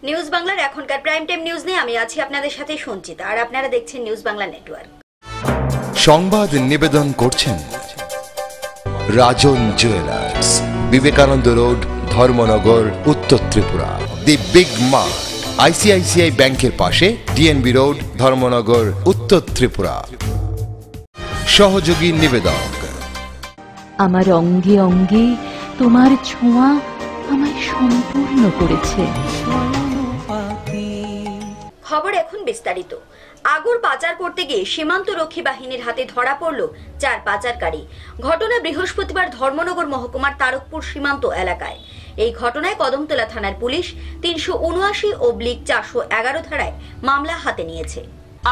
News বাংলার এখনকার prime time news নিয়ে আমি আছি আপনাদের সাথে সঞ্চিতা, আর আপনারা দেখছেন নিউজ বাংলা নেটওয়ার্ক। সংবাদ নিবেদন করছেন রাজন জুয়েলার্স, বিবেকানন্দ রোড, ধর্মনগর, উত্তর Tripura. The big mart, ICICI ব্যাংকের পাশে, ডিএনবি রোড, ধর্মনগর, উত্তর ত্রিপুরা। সহযোগী নিবেদক। আমার অঙ্গে অঙ্গে তোমার ছোঁয়া আমায় সম্পূর্ণ করেছে। খবর এখন বিস্তারিত। আগুর পাচার করতে গিয়ে সীমান্ত রক্ষী বাহিনীর হাতে ধরা পড়ল 4 পাচারকারী। ঘটনা বৃহস্পতিবার ধর্মনগর মহকুমার তারকপুর সীমান্ত এলাকায়। এই ঘটনায় কদমতলা থানার পুলিশ 379/411 ধারায় মামলা হাতে নিয়েছে।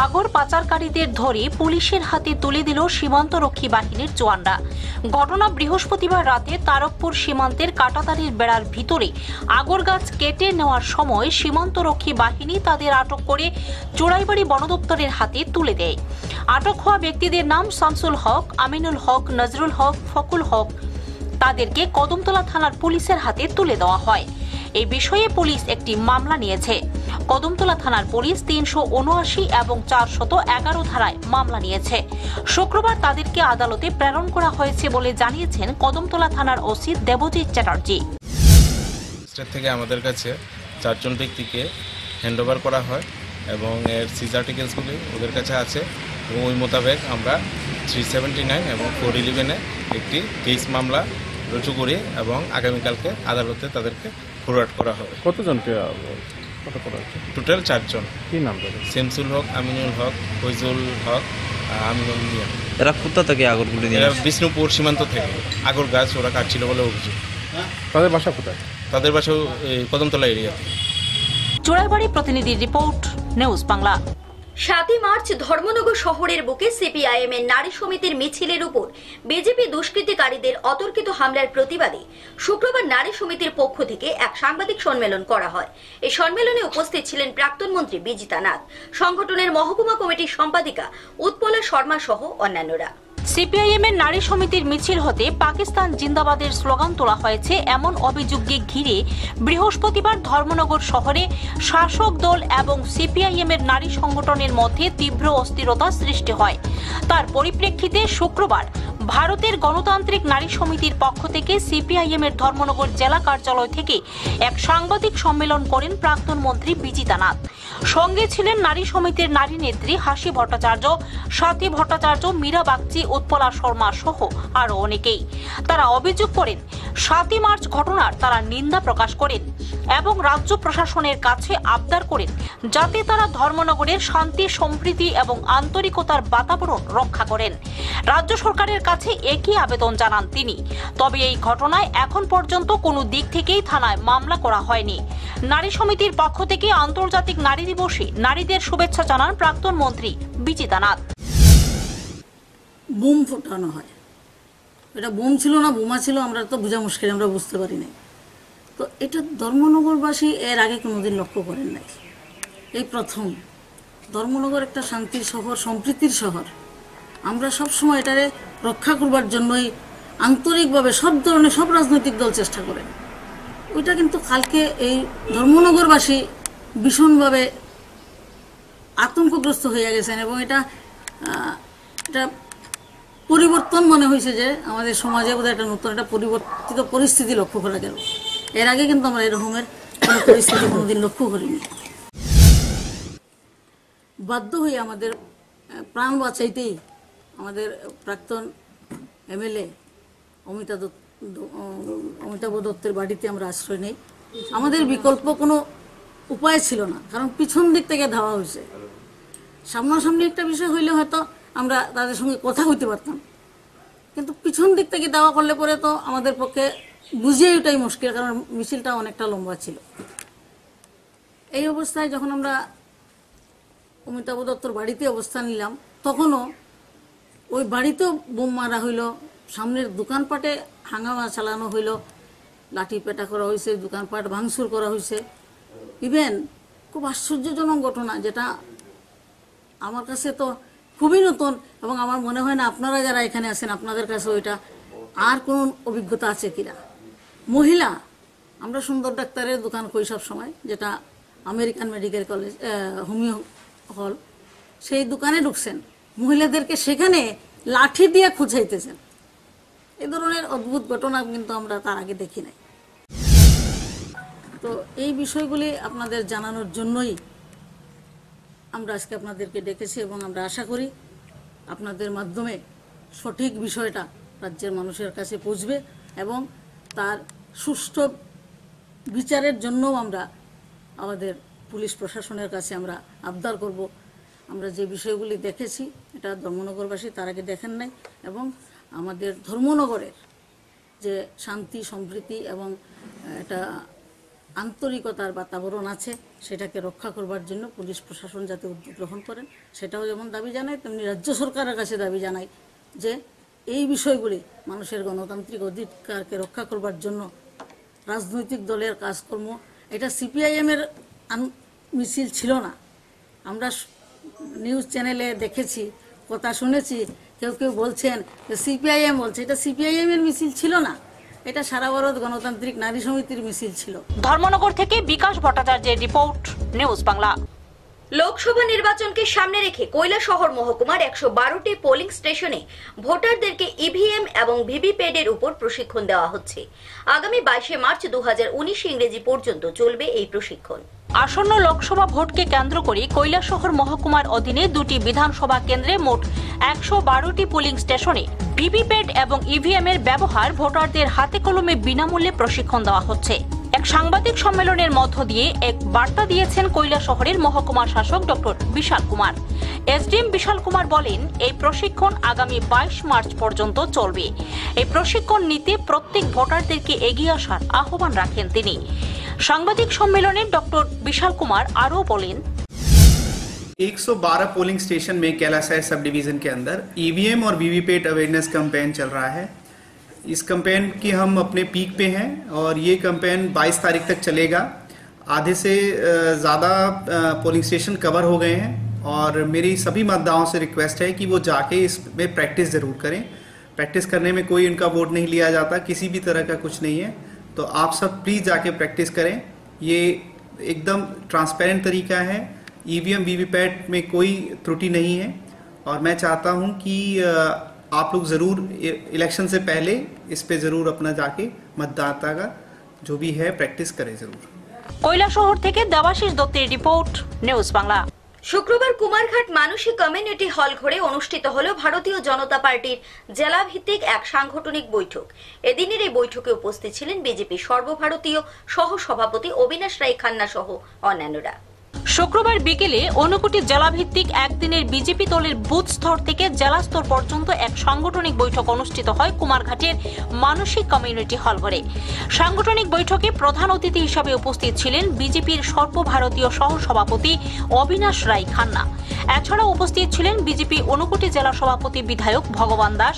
আগর পাচারকারীদের ধরে পুলিশের হাতে তুলে দিল সীমান্ত রক্ষী বাহিনীর জওয়ানরা। ঘটনা বৃহস্পতিবার রাতে তারকপুর সীমান্তের কাটাতারের বেড়ার ভিতরে আগর গাছ কেটে নেওয়ার সময় সীমান্ত রক্ষী বাহিনী তাদের আটক করে চোরাইবাড়ি বন দপ্তরের হাতে তুলে দেয়। আটক হওয়া ব্যক্তিদের নাম শামসুল হক, আমিনুল হক, নজরুল হক, ফকুল হক। তাদেরকে কদমতলা থানার পুলিশের হাতে তুলে দেওয়া হয়। এই বিষয়ে পুলিশ একটি মামলা নিয়েছে। কদমতলা থানার পুলিশ 379 এবং 411 ধারায় মামলা নিয়েছে। শুক্রবার তাদেরকে আদালতে প্রেরণ করা হয়েছে বলে জানিয়েছেন কদমতলা থানার ওসি দেবজিৎ চ্যাটার্জি। থেকে আমাদের কাছে 4 জন ব্যক্তিকে হ্যান্ডওভার করা হয় এবং এর সিজ আর্টিকেলসগুলি ওদের কাছে আছে এবং ওই মোতাবেক আমরা 379 এবং 411-এ একটি কেস মামলা রুজু করি এবং আগামীকালকে আদালতে তাদেরকে ফরওয়ার্ড করা হবে। কতজনকে টোটাল 4 জন। কি নাম? শামসুল হক, আমিনুল হক, ফয়জুল হক, আমিনুল মিয়া। এরা কোথা থেকে আগরগুলি নিয়ে? এরা বিষ্ণুপুর সীমান্ত থেকে আগর গাছ ওরা কাটছিল বলে অভিযোগ। তাদের বাসা কোথায়? তাদের বাসা কদমতলা এরিয়াতে। চোরাইবাড়ি প্রতিনিধির report, news Bangla. 7 March Dharmanagar শহরের বুকে সিপিআইএম এর নারী সমিতির মিছিলের উপর বিজেপি দুষ্কৃতিকারীদের অতর্কিত হামলার প্রতিবাদে শুক্রবার নারী সমিতির পক্ষ থেকে এক সাংবাদিক সম্মেলন করা হয়। এই সম্মেলনে উপস্থিত ছিলেন প্রাক্তন মন্ত্রী বিজিতা নাথ, সংগঠনের মহকুমা কমিটির সম্পাদিকা উৎপলা শর্মা সহ অন্যান্যরা। সিপিআইএম এর নারী সমিতির মিছিল হতে পাকিস্তান জিন্দাবাদের স্লোগান তোলা হয়েছে এমন অভিযোগকে ঘিরে বৃহস্পতিবার ধর্মনগর শহরে শাসক দল এবং সিপিআইএম এর নারী সংগঠনের মধ্যে তীব্র অস্থিরতা সৃষ্টি হয়। তার পরিপ্রেক্ষিতে শুক্রবার ভারতের গণতান্ত্রিক নারী সমিতির পক্ষ থেকে সিপিআইএম এর ধর্মনগর জেলা কার্যালয় থেকে এক সাংবাদিক সম্মেলন করেন প্রাক্তন মন্ত্রী বিজিতা নাথ। সঙ্গে ছিলেন নারী সমিতির নারী নেত্রী হাসি ভট্টাচার্য, স্বাতী ভট্টাচার্য, মীরা বাগচি, উৎপলা শর্মা সহ আরো অনেকেই। তারা অভিযোগ করেন 7 মার্চ ঘটনার তারা নিন্দা প্রকাশ করেন এবং রাজ্য প্রশাসনের কাছে আবদার করেন যাতে তারা ধর্মনগরের শান্তি, সম্প্রীতি এবং আন্তরিকতার বাতাবরণ রক্ষা করেন। রাজ্য সরকারের কাছে একই আবেদন জানান তিনি। তবে এই ঘটনায় এখন পর্যন্ত কোনো দিক থেকেই থানায় মামলা করা হয়নি। নারী সমিতির পক্ষ থেকে আন্তর্জাতিক নারী দিবসে নারীদের শুভেচ্ছা জানান প্রাক্তন মন্ত্রী বিজিতা নাথ। বুম ফোটানো হয়, এটা বুম ছিল না বোমা ছিল আমরা তো বোঝা মুশকিল, আমরা বুঝতে পারি নাই। তো এটা ধর্মনগরবাসী এর আগে কোনোদিন লক্ষ্য করেন নাই। এই প্রথম ধর্মনগর একটা শান্তির শহর, সম্প্রীতির শহর। আমরা সবসময় এটারে রক্ষা করবার জন্যই আন্তরিকভাবে সব ধরনের সব রাজনৈতিক দল চেষ্টা করেন। ওইটা কিন্তু কালকে এই ধর্মনগরবাসী ভীষণভাবে আতঙ্কগ্রস্ত হয়ে গেছেন এবং এটা পরিবর্তন মনে হয়েছে যে আমাদের সমাজে বোধহয় একটা নতুন একটা পরিবর্তিত পরিস্থিতি লক্ষ্য করা গেল। এর আগে কিন্তু আমরা এরকমের কোনো পরিস্থিতি কোনোদিন লক্ষ্য করিনি। বাধ্য হয়ে আমাদের প্রাণ বাঁচাইতেই আমাদের প্রাক্তন এমএলএ অমিতাভ দত্তের বাড়িতে আমরা আশ্রয় নেই। আমাদের বিকল্প কোনো উপায় ছিল না, কারণ পিছন দিক থেকে ধাওয়া হয়েছে। সামনাসামনি একটা বিষয় হইলে হয়তো আমরা তাদের সঙ্গে কথা হইতে পারতাম, কিন্তু পিছন দিক থেকে দাওয়া করলে পরে তো আমাদের পক্ষে বুঝিয়ে ওটাই মুশকিল, কারণ মিছিলটা অনেকটা লম্বা ছিল। এই অবস্থায় যখন আমরা অমিতাভ দত্তর বাড়িতে অবস্থান নিলাম, তখনও ওই বাড়িতেও বোম মারা হইল, সামনের দোকানপাটে হাঙ্গামা চালানো হইল, লাঠি পেটা করা হয়েছে, দোকানপাট ভাঙচুর করা হয়েছে। ইভেন খুব আশ্চর্যজনক ঘটনা, যেটা আমার কাছে তো খুবই নতুন এবং আমার মনে হয় না আপনারা যারা এখানে আছেন আপনাদের কাছে ওইটা আর কোন অভিজ্ঞতা আছে কিনা। মহিলা, আমরা সুন্দর ডাক্তারের দোকান করি সব সময়, যেটা আমেরিকান মেডিকেল কলেজ হোমিও হল, সেই দোকানে ঢুকছেন, মহিলাদেরকে সেখানে লাঠি দিয়ে খুঁচাইতেছেন। এই ধরনের অদ্ভুত ঘটনা কিন্তু আমরা তার আগে দেখি নাই। তো এই বিষয়গুলি আপনাদের জানানোর জন্যই আমরা আজকে আপনাদেরকে ডেকেছি এবং আমরা আশা করি আপনাদের মাধ্যমে সঠিক বিষয়টা রাজ্যের মানুষের কাছে পৌঁছবে এবং তার সুষ্ঠু বিচারের জন্যও আমরা আমাদের পুলিশ প্রশাসনের কাছে আমরা আবদার করব। আমরা যে বিষয়গুলি দেখেছি এটা ধর্মনগরবাসী তার আগে দেখেন নাই এবং আমাদের ধর্মনগরের যে শান্তি সম্প্রীতি এবং এটা আন্তরিকতার বাতাবরণ আছে সেটাকে রক্ষা করবার জন্য পুলিশ প্রশাসন যাতে উদ্যোগ গ্রহণ করেন সেটাও যেমন দাবি জানাই, তেমনি রাজ্য সরকারের কাছে দাবি জানাই যে এই বিষয়গুলি মানুষের গণতান্ত্রিক অধিকারকে রক্ষা করবার জন্য রাজনৈতিক দলের কাজকর্ম, এটা সিপিআইএমের মিছিল ছিল না। আমরা নিউজ চ্যানেলে দেখেছি, কথা শুনেছি, কেউ কেউ বলছেন যে সিপিআইএম বলছে, এটা সিপিআইএমের মিছিল ছিল না, এটা সারা ভারত গণতান্ত্রিক নারী সমিতির মিছিল ছিল। ধর্মনগর থেকে বিকাশ ভট্টাচার্যের রিপোর্ট, নিউজ বাংলা। লোকসভা নির্বাচনকে সামনে রেখে কৈলাসহর মহকুমার 112টি পোলিং স্টেশনে ভোটারদেরকে ইভিএম এবং ভিভিপ্যাট এর উপর প্রশিক্ষণ দেওয়া হচ্ছে। আগামী 22 মার্চ 2019 ইংরেজি পর্যন্ত চলবে এই প্রশিক্ষণ। আসন্ন লোকসভা ভোটকে কেন্দ্র করে কৈলাসহর মহকুমার অধীনে 2টি বিধানসভা কেন্দ্রে মোট 112টি পোলিং স্টেশনে ভিভিপ্যাট এবং ইভিএম এর ব্যবহার ভোটারদের হাতে কলমে বিনামূল্যে প্রশিক্ষণ দেওয়া হচ্ছে। এক সাংবাদিক সম্মেলনের মধ্য দিয়ে এক বার্তা দিয়েছেন কৈলাসহরের মহকুমা শাসক ডক্টর বিশাল কুমার। এসডিএম বিশাল কুমার বলেন, এই প্রশিক্ষণ আগামী 22 মার্চ পর্যন্ত চলবে। এই প্রশিক্ষণ নিতে প্রত্যেক ভোটারদেরকে এগিয়ে আসার আহ্বান রাখেন তিনি। সাংবাদিক সম্মেলনে ডক্টর বিশাল কুমার আরও বলেন, 112 पोलिंग स्टेशन में कैलाशहर सब डिवीजन के अंदर ईवीएम और वीवीपैट अवेयरनेस कैंपेन चल रहा है। इस कैंपेन की हम अपने पीक पे हैं और ये कैंपेन 22 तारीख तक चलेगा। आधे से ज़्यादा पोलिंग स्टेशन कवर हो गए हैं और मेरी सभी मतदाताओं से रिक्वेस्ट है कि वो जाके इसमें प्रैक्टिस ज़रूर करें। प्रैक्टिस करने में कोई उनका वोट नहीं लिया जाता, किसी भी तरह का कुछ नहीं है, तो आप सब प्लीज़ जाके प्रैक्टिस करें। ये एकदम ट्रांसपेरेंट तरीका है, ईवीएम वीवीपैट में कोई त्रुटि नहीं है और मैं चाहता हूं कि आप लोग ज़रूर इलेक्शन से पहले इस पे ज़रूर अपना जाके मतदाता का जो भी है प्रैक्टिस करें ज़रूर। কৈলাসহর থেকে দেবাশিস দত্তের রিপোর্ট, নিউজ বাংলা। শুক্রবার কুমারঘাট মানসিক কমিউনিটি হল ঘরে অনুষ্ঠিত হল ভারতীয় জনতা পার্টির জেলা ভিত্তিক এক সাংগঠনিক বৈঠক। এদিনের এই বৈঠকে উপস্থিত ছিলেন বিজেপি সর্বভারতীয় সহ সভাপতি অবিনাশ রায় খান্না সহ অন্যান্যরা। শুক্রবার বিকেলে ঊনকোটি জেলাভিত্তিক একদিনের বিজেপি দলের বুথ স্তর থেকে জেলা স্তর পর্যন্ত এক সাংগঠনিক বৈঠক অনুষ্ঠিত হয় কুমারঘাটের মানসিক কমিউনিটি হল ঘরে। সাংগঠনিক বৈঠকে প্রধান অতিথি হিসাবে উপস্থিত ছিলেন বিজেপির সর্বভারতীয় সহ সভাপতি অবিনাশ রায় খান্না। এছাড়াও উপস্থিত ছিলেন বিজেপি ঊনকোটি জেলা সভাপতি বিধায়ক ভগবান দাস,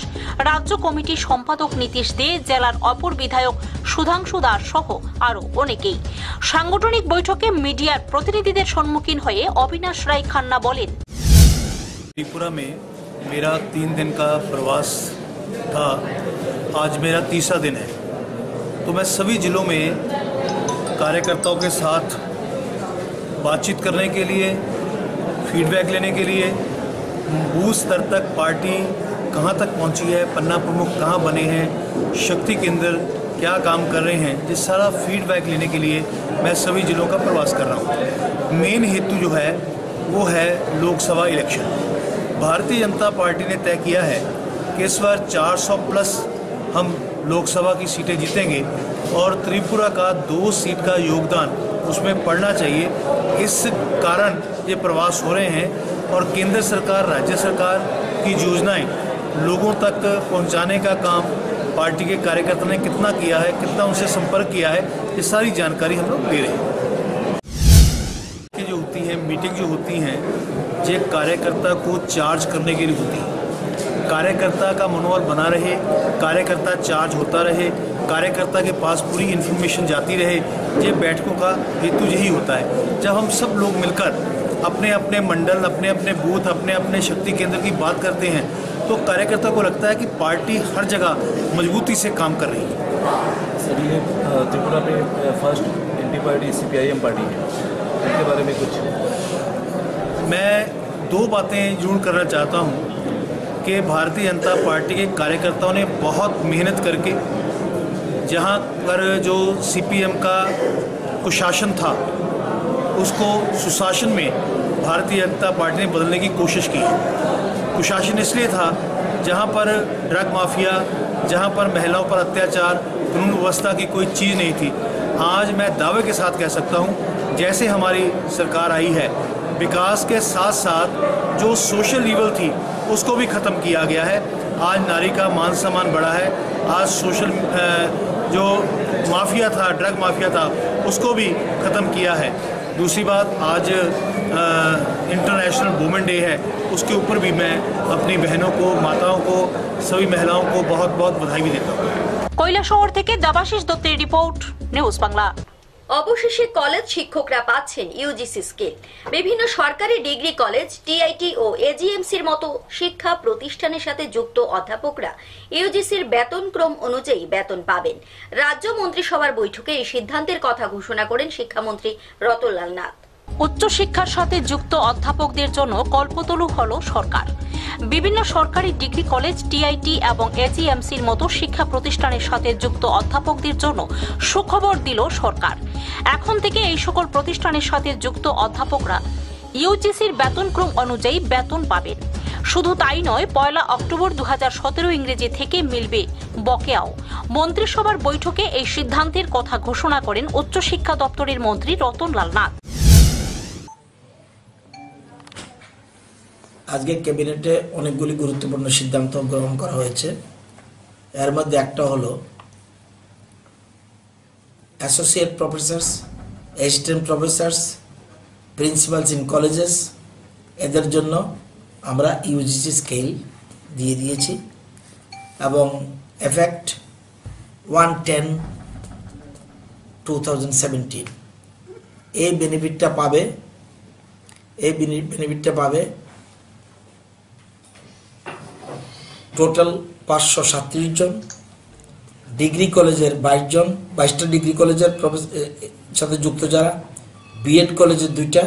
রাজ্য কমিটির সম্পাদক নীতিশ দে, জেলার অপর বিধায়ক সুধাংশু দাস সহ আরো অনেকেই। সাংগঠনিক বৈঠকে মিডিয়ার প্রতিনিধিদের সম্মুখীন হয়ে অবিনাশ রায় খান্না বলেন, त्रिपुरा में मेरा 3 दिन का प्रवास था, आज मेरा तीसरा दिन है। तो मैं सभी जिलों में कार्यकर्ताओं के साथ बातचीत करने के लिए, फीडबैक लेने के लिए, बूथ स्तर तक पार्टी कहां तक पहुंची है, पन्ना प्रमुख कहां बने हैं, शक्ति केंद्र क्या काम कर रहे हैं, ये सारा फीडबैक लेने के लिए मैं सभी जिलों का प्रवास कर रहा हूँ। मेन हेतु जो है वो है लोकसभा इलेक्शन। भारतीय जनता पार्टी ने तय किया है कि इस बार 400 प्लस हम लोकसभा की सीटें जीतेंगे और त्रिपुरा का 2 सीट का योगदान उसमें पड़ना चाहिए। इस कारण ये प्रवास हो रहे हैं और केंद्र सरकार, राज्य सरकार की योजनाएं लोगों तक पहुंचाने का काम पार्टी के कार्यकर्ता ने कितना किया है, कितना उनसे संपर्क किया है, ये सारी जानकारी हम लोग ले रहे हैं। जो होती है मीटिंग जो होती हैं, ये कार्यकर्ता को चार्ज करने के लिए होती है। कार्यकर्ता का मनोबल बना रहे, कार्यकर्ता चार्ज होता रहे, कार्यकर्ता के पास पूरी इन्फॉर्मेशन जाती रहे, ये बैठकों का हेतु यही होता है। जब हम सब लोग मिलकर अपने अपने मंडल, अपने अपने बूथ, अपने अपने शक्ति केंद्र की बात करते हैं तो कार्यकर्ता को लगता है कि पार्टी हर जगह मजबूती से काम कर रही है। सर, ये त्रिपुरा पे first anti party CPIM party है, के बारे में कुछ? मैं दो बातें जरूर करना चाहता हूँ कि भारतीय जनता पार्टी के कार्यकर्ताओं ने बहुत मेहनत करके जहाँ पर जो CPM का कुशासन था उसको सुशासन में भारतीय जनता पार्टी ने बदलने की कोशिश की। कुशासन इसलिए था जहाँ पर ड्रग माफिया, जहाँ पर महिलाओं पर अत्याचार, कानून व्यवस्था की कोई चीज़ नहीं थी। आज मैं दावे के साथ कह सकता हूँ जैसे हमारी सरकार आई है, विकास के साथ साथ जो सोशल ईवल थी उसको भी ख़त्म किया गया है। आज नारी का मान सम्मान बढ़ा है। आज सोशल जो माफिया था, ड्रग माफिया था, उसको भी ख़त्म किया है। दूसरी बात, आज इंटरनेशनल वुमेन डे है, उसके ऊपर भी मैं अपनी बहनों को, माताओं को, सभी महिलाओं को बहुत बहुत बधाई भी देता हूँ। কৈলাসহর থেকে দেবাশিস দত্তের রিপোর্ট, নিউজ বাংলা। অবশেষে কলেজ শিক্ষকরা পাচ্ছেন ইউজিসি স্কেল। বিভিন্ন সরকারি ডিগ্রি কলেজ, TIT ও AGMCর মতো শিক্ষা প্রতিষ্ঠানের সাথে যুক্ত অধ্যাপকরা ইউজিসির বেতনক্রম অনুযায়ী বেতন পাবেন। রাজ্য মন্ত্রিসভার বৈঠকে এই সিদ্ধান্তের কথা ঘোষণা করেন শিক্ষামন্ত্রী রতনলাল নাথ। উচ্চশিক্ষার সাথে যুক্ত অধ্যাপকদের জন্য কল্পতরু হল সরকার। বিভিন্ন সরকারি ডিগ্রি কলেজ, TIT এবং AGMCর মতো শিক্ষা প্রতিষ্ঠানের সাথে যুক্ত অধ্যাপকদের জন্য সুখবর দিল সরকার। এখন থেকে এই সকল প্রতিষ্ঠানের সাথে যুক্ত অধ্যাপকরা ইউজিসির বেতনক্রম অনুযায়ী বেতন পাবেন। শুধু তাই নয়, 1 অক্টোবর 2017 ইংরেজি থেকে মিলবে বকেয়াও। মন্ত্রিসভার বৈঠকে এই সিদ্ধান্তের কথা ঘোষণা করেন উচ্চশিক্ষা দপ্তরের মন্ত্রী রতনলাল নাথ। আজকে ক্যাবিনেটে অনেকগুলি গুরুত্বপূর্ণ সিদ্ধান্ত গ্রহণ করা হয়েছে। এর মধ্যে একটা হলো associate professors, assistant professors, principles in colleges, এদের জন্য আমরা ইউজিসি স্কেল দিয়ে দিয়েছি এবং এফেক্ট 1/10/2017 এই বেনিফিটটা পাবে টোটাল 537 জন, ডিগ্রি কলেজের 22 জন, 22টা ডিগ্রি কলেজের সাথে যুক্ত যারা, বিএড কলেজের 2টা,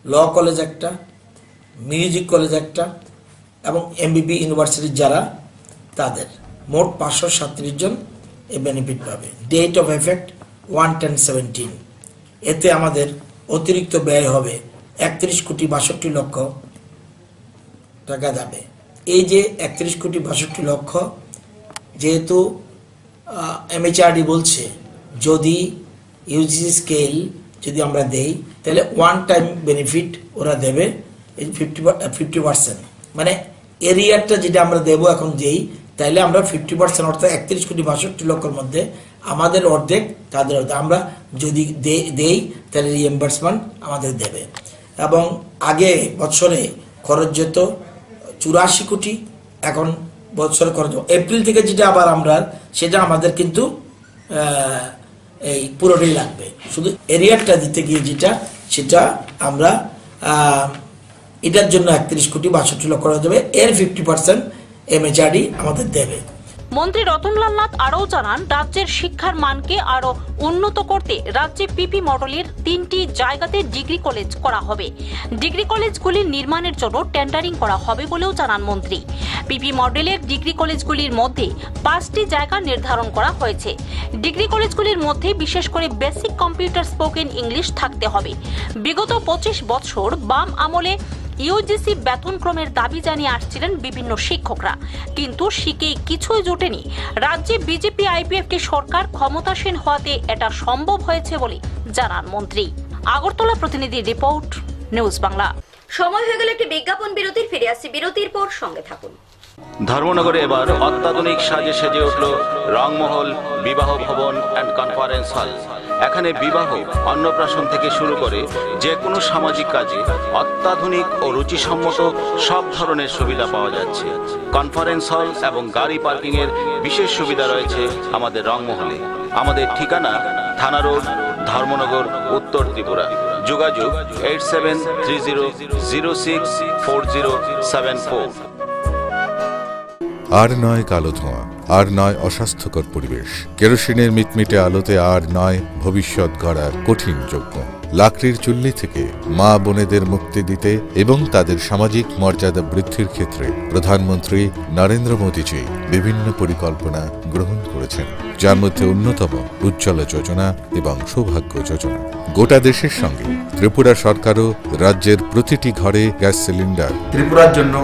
ল কলেজ একটা, মিউজিক কলেজ একটা এবং MBB ইউনিভার্সিটির যারা, তাদের মোট 537 জন এই বেনিফিট পাবে। Date of effect 1/10/17। এতে আমাদের অতিরিক্ত ব্যয় হবে 31,62,00,000 টাকা যাবে। এই যে 31,62,00,000, যেহেতু MHRD বলছে যদি ইউজিসি স্কেল যদি আমরা দেই তাহলে ওয়ান টাইম বেনিফিট ওরা দেবে 50%, মানে এরিয়ারটা যেটা আমরা দেবো এখন যেই, তাইলে আমরা 50% অর্থাৎ 31,62,00,000 মধ্যে আমাদের অর্ধেক, তাদের অর্ধেক। আমরা যদি দেই তাহলে রিএম্বার্সমেন্ট আমাদের দেবে। এবং আগে বছরে খরচ যেত 84 কোটি, এখন বছরে খরচ এপ্রিল থেকে যেটা আবার আমরা, সেটা আমাদের কিন্তু এই পুরোটাই লাগবে। শুধু এরিয়ারটা দিতে গিয়ে যেটা, সেটা আমরা এটার জন্য 31,62,00,000 হয়ে যাবে। এর 50% MHRD আমাদের দেবে। মন্ত্রী রতনলাল নাথ আরও জানান, রাজ্যের শিক্ষার মানকে আরো উন্নত করতে রাজ্যে পিপি মডেলের 3টি জায়গাতে ডিগ্রি কলেজ করা হবে। ডিগ্রি কলেজগুলির নির্মাণের জন্য টেন্ডারিং করা হবে বলেও জানান মন্ত্রী। পিপি মডেলের ডিগ্রি কলেজগুলির মধ্যে 5টি জায়গা নির্ধারণ করা হয়েছে। ডিগ্রি কলেজগুলির মধ্যে বিশেষ করে বেসিক কম্পিউটার স্পোকেন ইংলিশ থাকতে হবে। বিগত 25 বছর বাম আমলে ইউজিসি বেতনক্রমের দাবি জানিয়ে আসছিলেন বিভিন্ন শিক্ষকরা, কিন্তু শিখে কিছুই জোটেনি। রাজ্যে বিজেপি IPFT সরকার ক্ষমতাসীন হওয়াতে এটা সম্ভব হয়েছে বলে জানান মন্ত্রী। আগরতলা প্রতিনিধির রিপোর্ট, নিউজ বাংলা। সময় হয়ে গেল একটি বিজ্ঞাপন বিরতির। ফিরে আসছি বিরতির পর, সঙ্গে থাকুন। ধর্মনগরে এবার অত্যাধুনিক সাজে সেজে উঠল রংমহল বিবাহ ভবন অ্যান্ড কনফারেন্স হল। এখানে বিবাহ, অন্নপ্রাশন থেকে শুরু করে যে কোনো সামাজিক কাজে অত্যাধুনিক ও রুচিসম্মত সব ধরনের সুবিধা পাওয়া যাচ্ছে। কনফারেন্স হল এবং গাড়ি পার্কিং এর বিশেষ সুবিধা রয়েছে আমাদের রংমহলে। আমাদের ঠিকানা থানা রোড, ধর্মনগর, উত্তর ত্রিপুরা। যোগাযোগ 8730064074। আর নয় কালো ধোঁয়া, আর নয় অস্বাস্থ্যকর পরিবেশ, কেরোসিনের মিটমিটে আলোতে আর নয় ভবিষ্যৎ গড়ার কঠিন যজ্ঞ। লাকড়ির চুল্লি থেকে মা বোনেদের মুক্তি দিতে এবং তাদের সামাজিক মর্যাদা বৃদ্ধির ক্ষেত্রে প্রধানমন্ত্রী নরেন্দ্র মোদীজি বিভিন্ন পরিকল্পনা গ্রহণ করেছেন, যার মধ্যে অন্যতম উজ্জ্বলা যোজনা এবং সৌভাগ্য যোজনা। গোটা দেশের সঙ্গে ত্রিপুরা সরকারও রাজ্যের প্রতিটি ঘরে গ্যাস সিলিন্ডার, ত্রিপুরার জন্য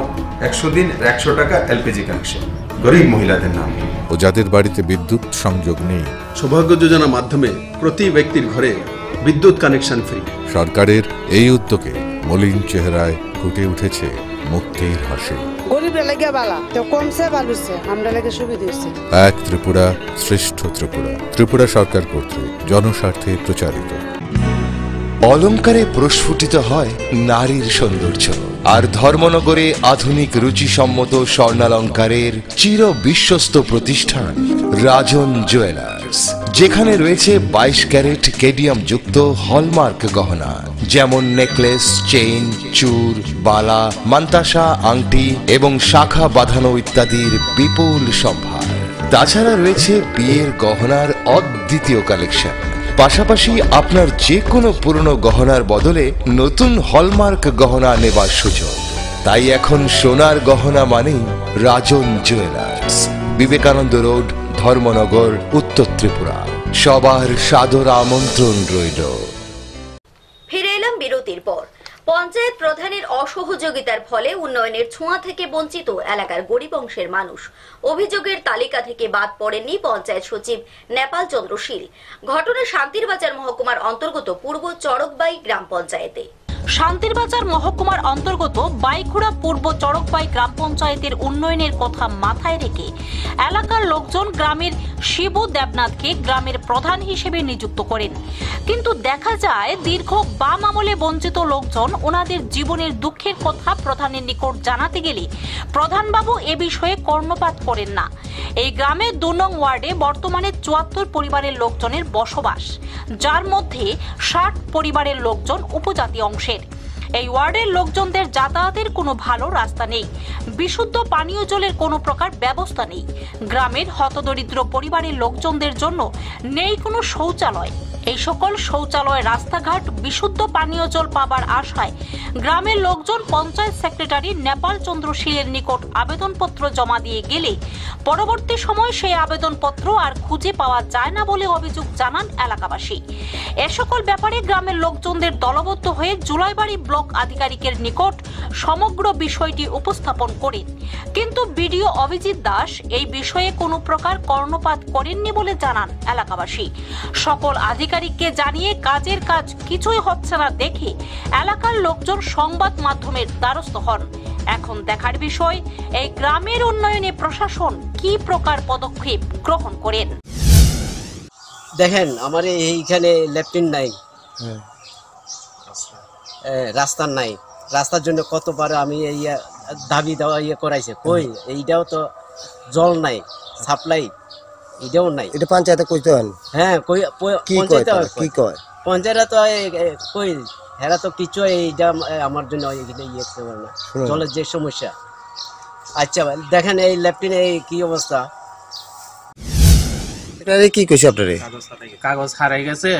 100 দিন 100 টাকা এলপিজি কানেকশন গরিব মহিলাদের নামে, ও যাদের বাড়িতে বিদ্যুৎ সংযোগ নেই, সৌভাগ্য যোজনার মাধ্যমে প্রতি ব্যক্তির ঘরে বিদ্যুৎ কানেকশন ফ্রি। সরকারের এই উদ্যোগে মলিন চেহারায় ফুটে উঠেছে মুক্তির হাসি। গরিবরা লাগে বালা তো কমছে ভালোছে, আমরা লাগে সুবিধা হচ্ছে। এক ত্রিপুরা শ্রেষ্ঠ ত্রিপুরা, ত্রিপুরা সরকার কর্তৃক জনস্বার্থে প্রচারিত। অলঙ্কারে প্রস্ফুটিত হয় নারীর সৌন্দর্য, আর ধর্মনগরে আধুনিক রুচিসম্মত স্বর্ণালঙ্কারের চির বিশ্বস্ত প্রতিষ্ঠান রাজন জুয়েলার্স, যেখানে রয়েছে 22 ক্যারেট কেডিয়াম যুক্ত হলমার্ক গহনা, যেমন নেকলেস, চেইন, চূড়, বালা, মান্তাসা, আংটি এবং শাখা বাঁধানো ইত্যাদির বিপুল সম্ভার। তাছাড়া রয়েছে বিয়ের গহনার অদ্বিতীয় কালেকশন। পাশাপাশি আপনার যে কোনো পুরনো গহনার বদলে নতুন হলমার্ক গহনা নেবার সুযোগ। তাই এখন সোনার গহনা মানেই রাজন জুয়েলার্স, বিবেকানন্দ রোড, ধর্মনগর, উত্তর ত্রিপুরা। সবার সাদর আমন্ত্রণ রইল। ফিরে এলাম বিরতির পর। পঞ্চায়েত প্রধানের অসহযোগিতার ফলে উন্নয়নের ছোঁয়া থেকে বঞ্চিত এলাকার গরিব অংশের মানুষ। অভিযোগের তালিকা থেকে বাদ পড়েননি পঞ্চায়েত সচিব নেপাল চন্দ্র শীল। ঘটনা শান্তিরবাজার মহকুমার অন্তর্গত পূর্ব চড়কবাই গ্রাম পঞ্চায়েতে। শান্তিরবাজার মহকুমার অন্তর্গত বাইখুড়া পূর্ব চড়কবাই গ্রাম পঞ্চায়েতের উন্নয়নের কথা মাথায় রেখে এলাকার লোকজন গ্রামের শিবু দেবনাথকে গ্রামের প্রধান হিসেবে নিযুক্ত করেন। কিন্তু দেখা যায় দীর্ঘ বাম আমলে বঞ্চিত লোকজন ওনাদের জীবনের দুঃখের কথা প্রধানের নিকট জানাতে গেলে প্রধানবাবু এ বিষয়ে কর্ণপাত করেন না। এই গ্রামের 2 নং ওয়ার্ডে বর্তমানে 74 পরিবারের লোকজনের বসবাস, যার মধ্যে 60 পরিবারের লোকজন উপজাতি অংশের। এই ওয়ার্ডের লোকজনদের যাতায়াতের কোনো ভালো রাস্তা নেই, বিশুদ্ধ পানীয় জলের কোনো প্রকার ব্যবস্থা নেই। গ্রামের হতদরিদ্র পরিবারের লোকজনদের জন্য নেই কোনো শৌচালয়। এই সকল শৌচালয়, রাস্তাঘাট, বিশুদ্ধ পানীয় জল পাবার আশায় গ্রামের লোকজন পঞ্চায়েত সেক্রেটারি নেপাল চন্দ্র শীলের নিকট আবেদনপত্র জমা দিয়ে গেলে পরবর্তী সময় সেই আবেদনপত্র আর খুঁজে পাওয়া যায় না বলে অভিযোগ জানান এলাকাবাসী। এ সকল ব্যাপারে গ্রামের লোকজনদের দলবদ্ধ হয়ে জুলাইবাড়ি ব্লক আধিকারিকের নিকট সমগ্র বিষয়টি উপস্থাপন করেন, কিন্তু বিডিও অভিজিৎ দাস এই বিষয়ে কোনো প্রকার কর্ণপাত করেননি বলে জানান এলাকাবাসী। সকল আধিকারিককে জানিয়ে কাজের কাজ কিছুই হচ্ছে না দেখে এলাকার লোকজন সংবাদ মাধ্যমের দ্বারস্থ হন। এখন দেখার বিষয় এই গ্রামের উন্নয়নে প্রশাসন কি প্রকার পদক্ষেপ গ্রহণ করেন। দেখেন, আমার এইখানে লেফটিন নাই, রাস্তা নাই। রাস্তার জন্য কতবার আমি এই দাবি দেওয়া করাইছে, কই এইটাও তো জল নাই, সাপ্লাই এটাও নাই। এটা পঞ্চায়েতে কইতে হন? হ্যাঁ, কি কয় পঞ্চায়েত তো কই হেরা তো কিছু এইটা আমার জন্য ইয়ে করতে পারে না, জলের যে সমস্যা। আচ্ছা দেখেন এই লেফটিন এই কি অবস্থা। কি কইছে আপনারে? কাগজ হারাই গেছে,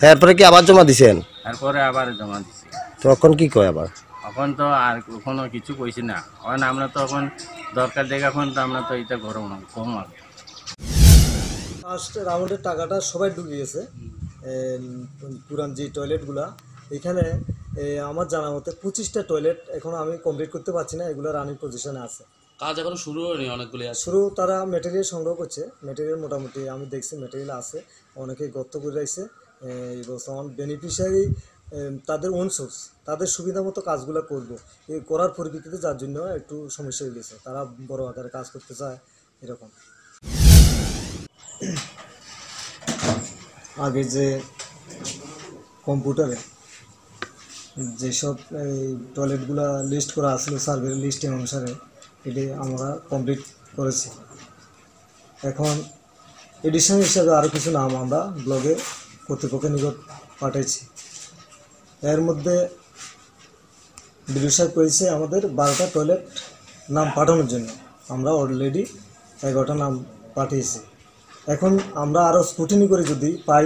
তারপরে কি আবার জমা দিছেন? তারপরে আবার জমা দিছি। তখন কি কয় আবার? এখন তো আর কোনো কিছু কইছি না, কারণ আমরা তো এখন দরকার দেখে এখন তো আমরা তো এটা গরম কম আর ফার্স্ট রাউন্ডের টাকাটা সবাই ঢুকিয়েছে। পুরান যে টয়লেটগুলা এখানে আমার জানা মতে 25টা টয়লেট এখন আমি কমপ্লিট করতে পারছি না, এগুলো রানিং পজিশনে আছে। কাজ এখনো শুরু হয়নি, অনেকগুলি শুরু। তারা মেটেরিয়াল সংগ্রহ করছে, মেটেরিয়াল মোটামুটি আমি দেখছি মেটেরিয়াল আছে, অনেকে গর্ত করে রাখছে। এই বর্তমান বেনিফিশিয়ারি তাদের ওন সোর্স, তাদের সুবিধা মতো কাজগুলো করবো, এই করার পরিপ্রেক্ষিতে যার জন্য একটু সমস্যা হয়ে গেছে, তারা বড় আকারে কাজ করতে চায় এরকম। আগে যে কম্পিউটারে যেসব এই টয়লেটগুলো লিস্ট করা আসলো সার্ভে লিস্টের অনুসারে, এটি আমরা কমপ্লিট করেছি। এখন এডিশন হিসাবে আরও কিছু নাম আমরা ব্লগে কর্তৃপক্ষের নিকট পাঠাইছি। এর মধ্যে বিডিও সাহেব করেছে আমাদের 12টা টয়লেট নাম পাঠানোর জন্য, আমরা অলরেডি 11টা নাম পাঠিয়েছি। এখন আমরা আরও স্ক্রুটিনি করে যদি পাই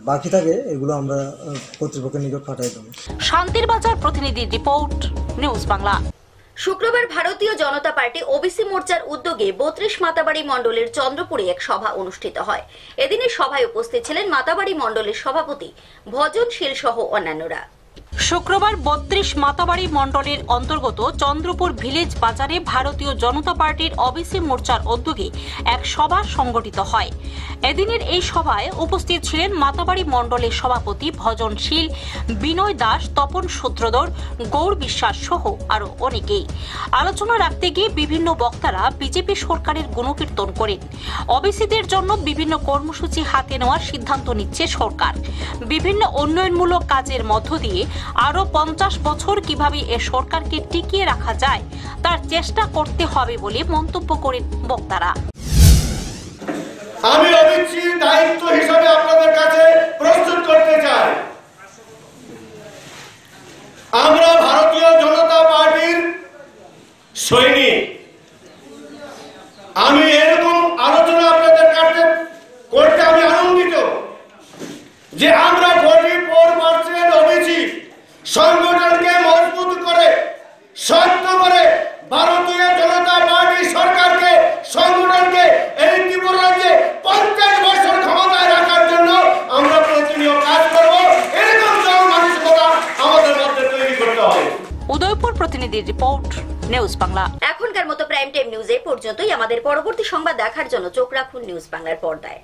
বাকি থাকে এগুলো আমরা কর্তৃপক্ষের নিকট পাঠিয়ে দেবো। শান্তির বাজার প্রতিনিধির রিপোর্ট, নিউজ বাংলা। শুক্রবার ভারতীয় জনতা পার্টি ওবিসি মোর্চার উদ্যোগে 32 মাতাবাড়ি মণ্ডলের চন্দ্রপুরে এক সভা অনুষ্ঠিত হয়। এদিনের সভায় উপস্থিত ছিলেন মাতাবাড়ি মণ্ডলের সভাপতি ভজনশীল সহ অন্যান্যরা। শুক্রবার 32 মাতাবাড়ি মণ্ডলের অন্তর্গত চন্দ্রপুর ভিলেজ বাজারে ভারতীয় জনতা পার্টির ওবিসি মোর্চার উদ্যোগে এক সভা সংগঠিত হয়। এদিনের এই সভায় উপস্থিত ছিলেন মাতাবাড়ি মণ্ডলের সভাপতি ভজনশীল, বিনয় দাস, তপন সূত্রধর, গৌর বিশ্বাস সহ আরো অনেকেই। আলোচনা রাখতে গিয়ে বিভিন্ন বক্তারা বিজেপি সরকারের গুণকীর্তন করেন। ওবিসিদের জন্য বিভিন্ন কর্মসূচি হাতে নেওয়ার সিদ্ধান্ত নিচ্ছে সরকার। বিভিন্ন উন্নয়নমূলক কাজের মধ্য দিয়ে আরো 50 বছর কিভাবে এ সরকারকে টিকিয়ে রাখা যায় তার চেষ্টা করতে হবে বলে মন্তব্য করেন বক্তারা। আমি ওবিসির দায়িত্ব হিসাবে আপনাদের কাছে প্রস্তুত করতে চাই। আমরা ভারতীয় জনতা পার্টির সৈনিক। আমি এরকম আলোচনা আপনাদের কাছে করতে আমি আনন্দিত যে আমরা 44% ওবিসি সংগঠনকে মজবুত করে শক্ত করে ভারতীয় জনতা পার্টি সরকারকে সংগঠনকে এই ত্রিপুরা রাজ্যে 50 বছর ক্ষমতায় রাখার জন্য আমরা প্রতিনিয়ত কাজ করব। এরকম জনমানসিকতা আমাদের মধ্যে তৈরি করতে হবে। উদয়পুর প্রতিনিধির রিপোর্ট, নিউজ বাংলা। এখনকার মতো প্রাইম টাইম নিউজ এই পর্যন্তই। আমাদের পরবর্তী সংবাদ দেখার জন্য চোখ রাখুন নিউজ বাংলার পর্দায়।